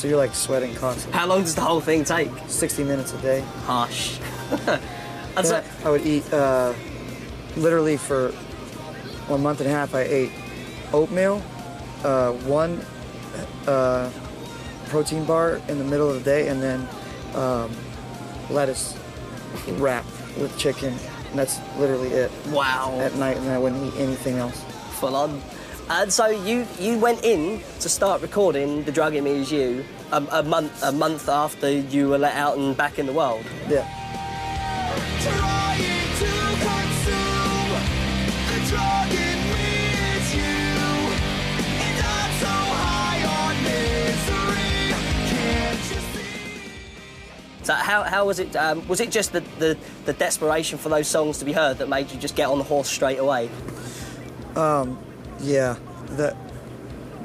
So you're like sweating constantly. How long does the whole thing take? 60 minutes a day. Harsh. Yeah, I would eat, literally for 1.5 months, I ate oatmeal, one protein bar in the middle of the day, and then lettuce wrap with chicken. And that's literally it. Wow. At night, and I wouldn't eat anything else. Full on. And so you went in to start recording The Drug in Me Is You a month after you were let out and back in the world. Yeah. Trying to consume the drug in me is you, and I'm so high on misery, can't you see? So how was it? Was it just the desperation for those songs to be heard that made you just get on the horse straight away? Yeah,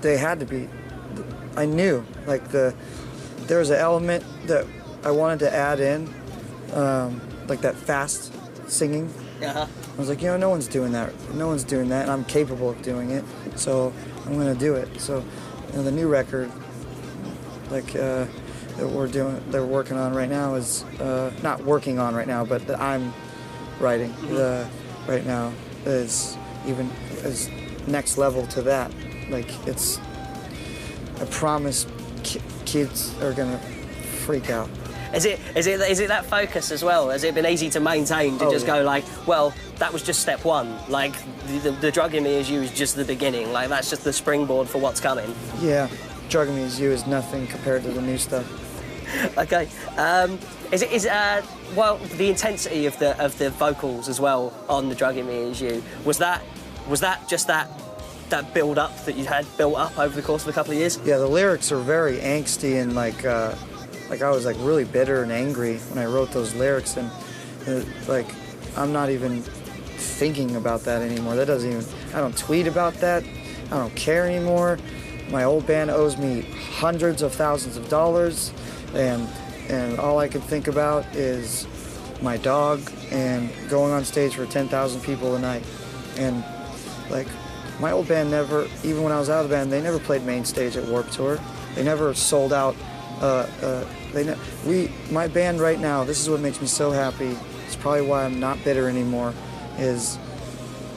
they had to be. I knew, like, there was an element that I wanted to add in, like that fast singing. Uh-huh. I was like, no one's doing that. No one's doing that, and I'm capable of doing it, so I'm gonna do it. So, the new record, like, that we're working on right now is not working on right now, but that I'm writing right now is next level to that. Like, it's, I promise kids are gonna freak out. Is it that focus as well? Has it been easy to maintain to just go like, well, that was just step one. Like the Drug in Me Is You is just the beginning. Like that's just the springboard for what's coming. Yeah, Drug in Me Is You is nothing compared to the new stuff. Okay. Well, the intensity of the vocals as well on the Drug in Me Is You, was that just that build up that you had built up over the course of a couple of years? Yeah, the lyrics are very angsty and like I was like really bitter and angry when I wrote those lyrics, and like I'm not even thinking about that anymore. That doesn't even, I don't tweet about that. I don't care anymore. My old band owes me hundreds of thousands of dollars, and all I can think about is my dog and going on stage for 10,000 people a night. And like, my old band never, even when I was out of the band, they never played main stage at Warped Tour. They never sold out. My band right now, this is what makes me so happy. It's probably why I'm not bitter anymore, is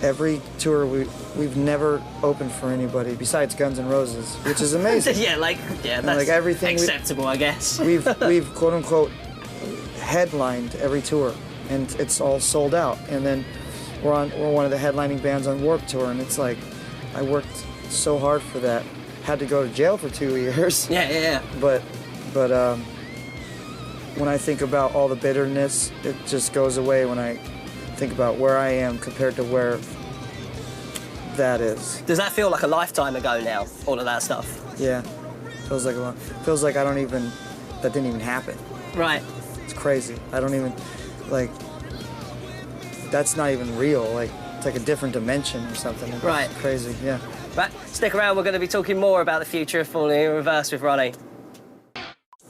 every tour we've never opened for anybody besides Guns N' Roses, which is amazing. That's like everything acceptable, I guess. We've quote unquote headlined every tour, and it's all sold out. And then we're one of the headlining bands on Warped Tour, and it's like I worked so hard for that. Had to go to jail for 2 years. Yeah. But when I think about all the bitterness, it just goes away when I think about where I am compared to where that is. Does that feel like a lifetime ago now, all of that stuff? Yeah, feels like a lot. Feels like that didn't even happen. Right. It's crazy. I don't even, like, that's not even real. Like, it's like a different dimension or something. Right. It's crazy, yeah. Right, stick around, we're going to be talking more about the future of Falling in Reverse with Ronnie.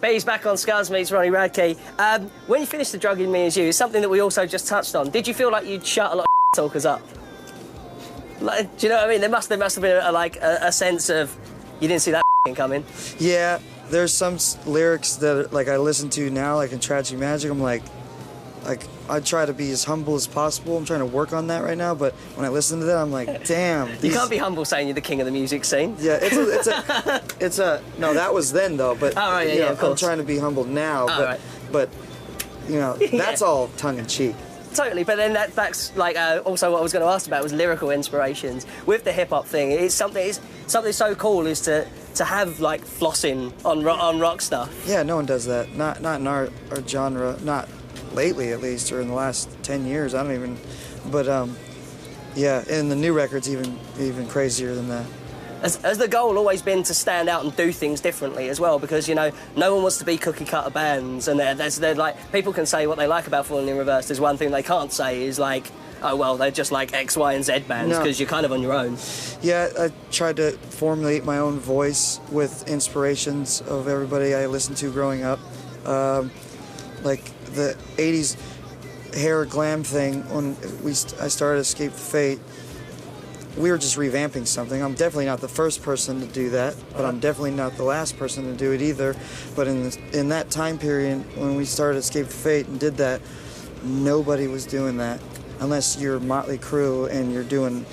B's back on Scuzz meets Ronnie Radke. When you finished The Drug in Me Is You, it's something that we also just touched on. Did you feel like you'd shut a lot of talkers up? Like, do you know what I mean? There must have been a sense of you didn't see that coming. Yeah, there's some lyrics that like I listen to now, like in Tragedy Magic. I'm like I try to be as humble as possible. I'm trying to work on that right now, but when I listen to that, I'm like, damn. You can't be humble saying you're the king of the music scene. Yeah, no, that was then though, but oh, right, yeah, of course. I'm trying to be humble now, but you know, that's all tongue in cheek. Totally, but then that's like also what I was going to ask about was lyrical inspirations with the hip hop thing. It's something so cool is to have like flossing on rock stuff. Yeah, no one does that. Not in our genre. Not lately, at least, or in the last 10 years. I don't even. But yeah, and the new record's even crazier than that. Has the goal always been to stand out and do things differently as well? Because, you know, no one wants to be cookie-cutter bands, and they're like, people can say what they like about Falling in Reverse. There's one thing they can't say is like, oh, well, they're just like X, Y, and Z bands, because you're kind of on your own. Yeah, I tried to formulate my own voice with inspirations of everybody I listened to growing up. Like the 80s hair glam thing, when I started Escape the Fate, we were just revamping something. I'm definitely not the first person to do that, but I'm definitely not the last person to do it either. But in that time period, when we started Escape the Fate and did that, nobody was doing that. Unless you're Motley Crue and you're doing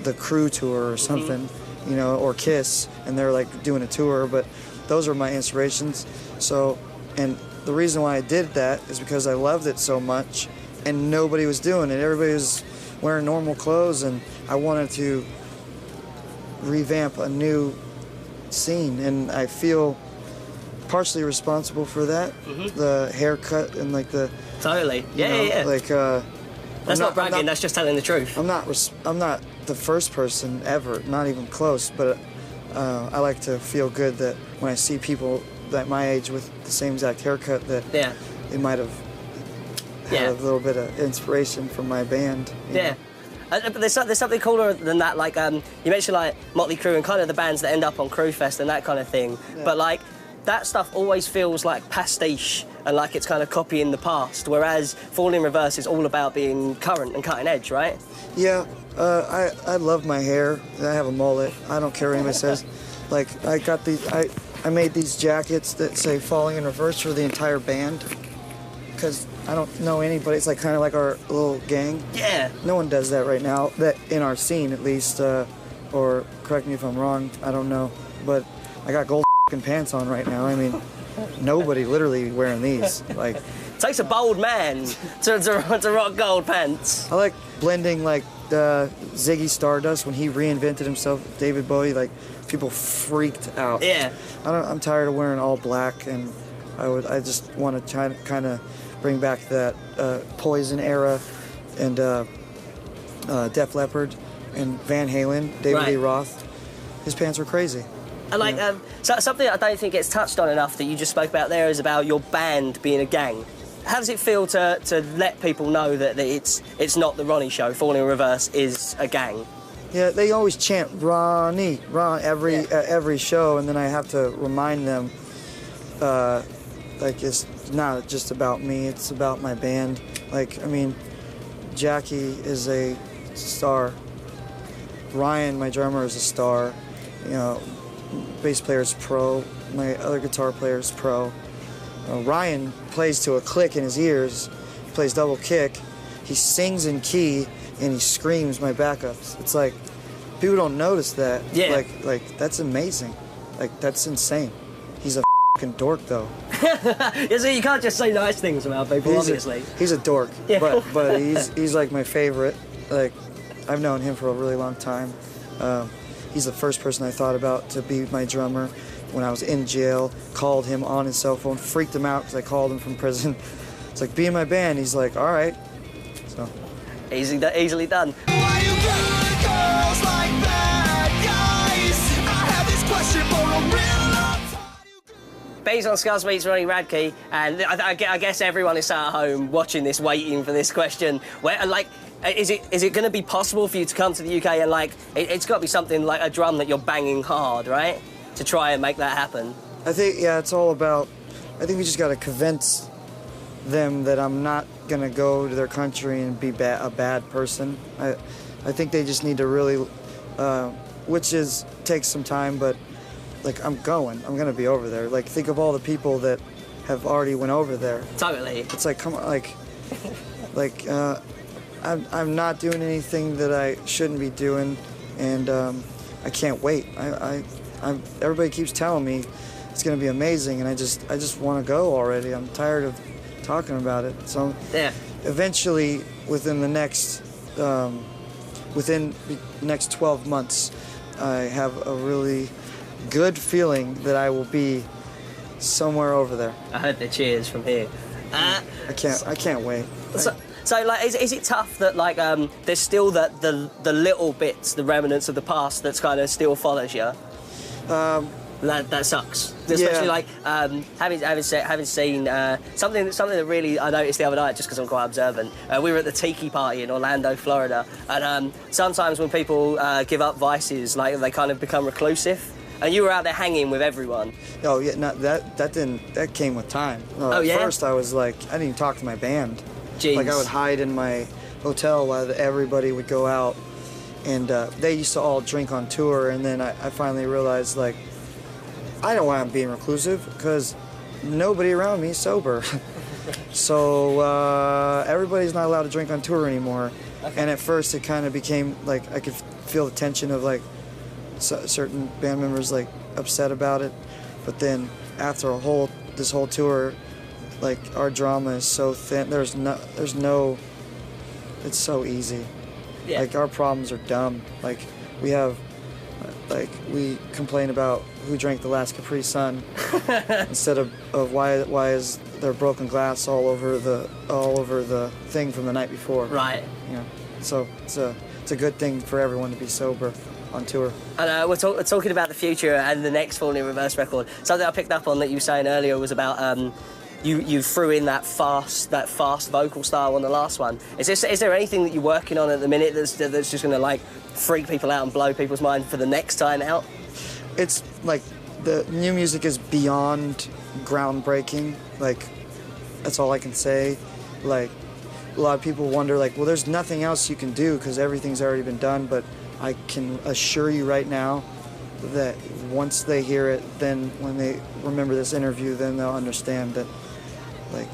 the Crew tour or something, you know, or Kiss, and they're like doing a tour, but those were my inspirations. So, and the reason why I did that is because I loved it so much, and nobody was doing it. Everybody was wearing normal clothes, and I wanted to revamp a new scene, and I feel partially responsible for that. The haircut and like the Totally. Yeah. like That's not bragging. That's just telling the truth. I'm not the first person ever, not even close. But I like to feel good that when I see people that my age with the same exact haircut, that they might have had a little bit of inspiration from my band. You know? But there's something cooler than that. Like you mentioned, like Motley Crue and kind of the bands that end up on Crue Fest and that kind of thing. Yeah. But like that stuff always feels like pastiche and like it's kind of copying the past. Whereas Fall in Reverse is all about being current and cutting edge, right? Yeah, I love my hair. I have a mullet. I don't care what anybody says. Like I got these. I made these jackets that say Falling in Reverse for the entire band. Because I don't know anybody. It's like kind of like our little gang. Yeah. No one does that right now. That in our scene, at least. Or correct me if I'm wrong. I don't know. But I got gold pants on right now. I mean, nobody literally wearing these. Like, it takes a bold man to rock gold pants. I like blending like Ziggy Stardust when he reinvented himself. David Bowie. Like people freaked out. Yeah. I'm tired of wearing all black, and I just want to try to kind of bring back that Poison era and Def Leppard and Van Halen, David Lee Roth. His pants were crazy. And like something I don't think gets touched on enough that you just spoke about there is about your band being a gang. How does it feel to let people know that it's not the Ronnie show? Falling in Reverse is a gang. Yeah, they always chant Ronnie, every show, and then I have to remind them. Like, it's not just about me, it's about my band. Like, I mean, Jackie is a star. Ryan, my drummer, is a star. You know, bass player is pro. My other guitar player is pro. Ryan plays to a click in his ears, plays double kick. He sings in key, and he screams my backups. It's like, people don't notice that. Yeah. Like that's amazing. Like, that's insane. He's a dork though. Yeah, so you can't just say nice things about people, obviously. He's a dork, yeah. but he's like my favorite. Like, I've known him for a really long time. He's the first person I thought about to be my drummer when I was in jail. Called him on his cell phone, freaked him out because I called him from prison. It's like, be in my band. He's like, all right. So easily done. Why you good girls like bad guys? I have this question for a real long time. Bays on Scuzz meets Ronnie Radke, and I guess everyone is sat at home watching this, waiting for this question. Where, like, is it going to be possible for you to come to the UK and, like, it's got to be something like a drum that you're banging hard, right? To try and make that happen. I think, yeah, it's all about, I think we just got to convince them that I'm not going to go to their country and be a bad person. I think they just need to really, which takes some time, but like, I'm going to be over there. Like, think of all the people that have already went over there. Totally. It's like, come on, I'm not doing anything that I shouldn't be doing, and I can't wait. Everybody keeps telling me it's going to be amazing, and I just want to go already. I'm tired of talking about it. So eventually, within the next 12 months, I have a really good feeling that I will be somewhere over there. I heard the cheers from here. I can't wait. So like, is it tough that, like, there's still the little bits, the remnants of the past that's kind of still follows you? That sucks. Especially like having seen something that really I noticed the other night, just because I'm quite observant. We were at the Tiki Party in Orlando, Florida, and sometimes when people give up vices, like, they kind of become reclusive. And you were out there hanging with everyone. Oh yeah, no, that came with time. Oh yeah. At first I was like, I didn't even talk to my band. Jeez. Like, I would hide in my hotel while everybody would go out, and they used to all drink on tour, and then I finally realized, like, I don't want to be reclusive because nobody around me is sober. So everybody's not allowed to drink on tour anymore. Okay. And at first it kind of became like I could feel the tension of like certain band members like upset about it. But then after this whole tour, like our drama is so thin. There's no. It's so easy. Yeah. Like our problems are dumb. Like we complain about who drank the last Capri Sun instead of why is there broken glass all over the thing from the night before. Right. Yeah. So it's a good thing for everyone to be sober on tour. And we're talking about the future and the next Falling in Reverse record. Something I picked up on that you were saying earlier was about you threw in that fast vocal style on the last one. Is there anything that you're working on at the minute that's just going to like freak people out and blow people's mind for the next time out? It's like the new music is beyond groundbreaking. Like that's all I can say. Like a lot of people wonder, like, well, there's nothing else you can do because everything's already been done. But I can assure you right now that once they hear it, then when they remember this interview, then they'll understand that, like,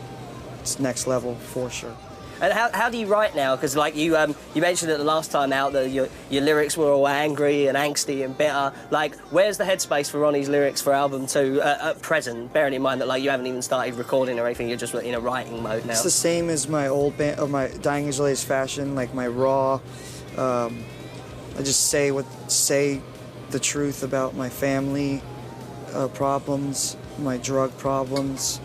it's next level for sure. And how do you write now? Because like you mentioned it the last time out that your lyrics were all angry and angsty and bitter. Like, where's the headspace for Ronnie's lyrics for album 2 at present? Bearing in mind that like you haven't even started recording or anything, you're just in a writing mode now. It's the same as my old band, of my Dying As Latest Fashion, like my raw. I just say the truth about my family problems, my drug problems.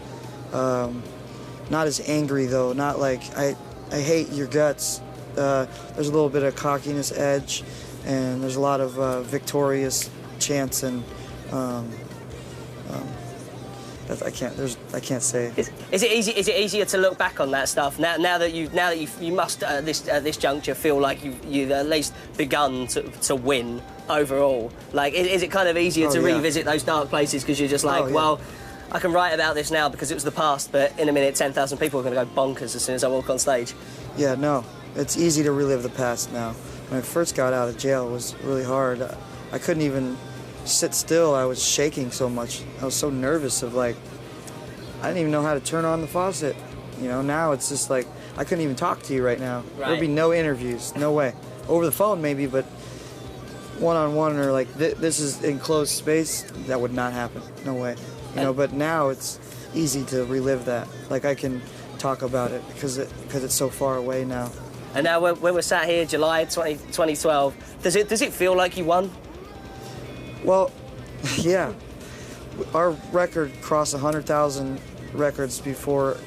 Not as angry though, not like I hate your guts. There's a little bit of cockiness edge, and there's a lot of victorious chants and that I can't say. Is it easier to look back on that stuff now that you must at this juncture feel like you've at least begun to win overall? Like, is it kind of easier to revisit those dark places because you're just like, well, I can write about this now because it was the past, but in a minute 10,000 people are going to go bonkers as soon as I walk on stage. Yeah, no, it's easy to relive the past now. When I first got out of jail, it was really hard. I couldn't even sit still. I was shaking so much. I was so nervous of like, I didn't even know how to turn on the faucet. You know, now it's just like, I couldn't even talk to you right now. Right. There'd be no interviews, no way. Over the phone maybe, but one-on-one or like this is enclosed space, that would not happen, no way. You know, but now it's easy to relive that. Like I can talk about it because it's so far away now. And now when we're sat here, July 2012, does it feel like you won? Well, yeah. Our record crossed 100,000 records before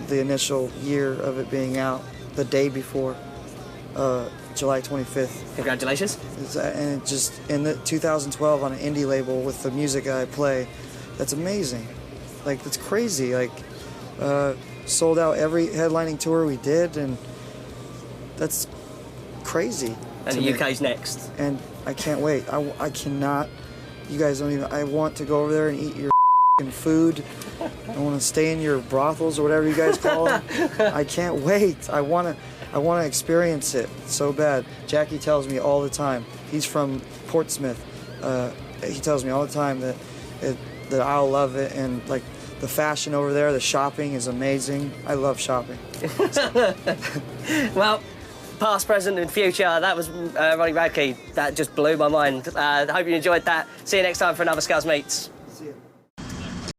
the initial year of it being out, the day before, July 25th. Congratulations. And it just, in the 2012 on an indie label with the music I play, that's amazing. Like, that's crazy. Like, sold out every headlining tour we did, and that's crazy. And the UK's next. And I can't wait. I cannot. You guys don't even. I want to go over there and eat your food. I want to stay in your brothels or whatever you guys call them. I can't wait. I want to experience it so bad. Jackie tells me all the time. He's from Portsmouth. He tells me all the time that I'll love it, and like the fashion over there, the shopping is amazing. I love shopping. Well, past, present, and future. That was Ronnie Radke. That just blew my mind. I hope you enjoyed that. See you next time for another Scuzz Meets.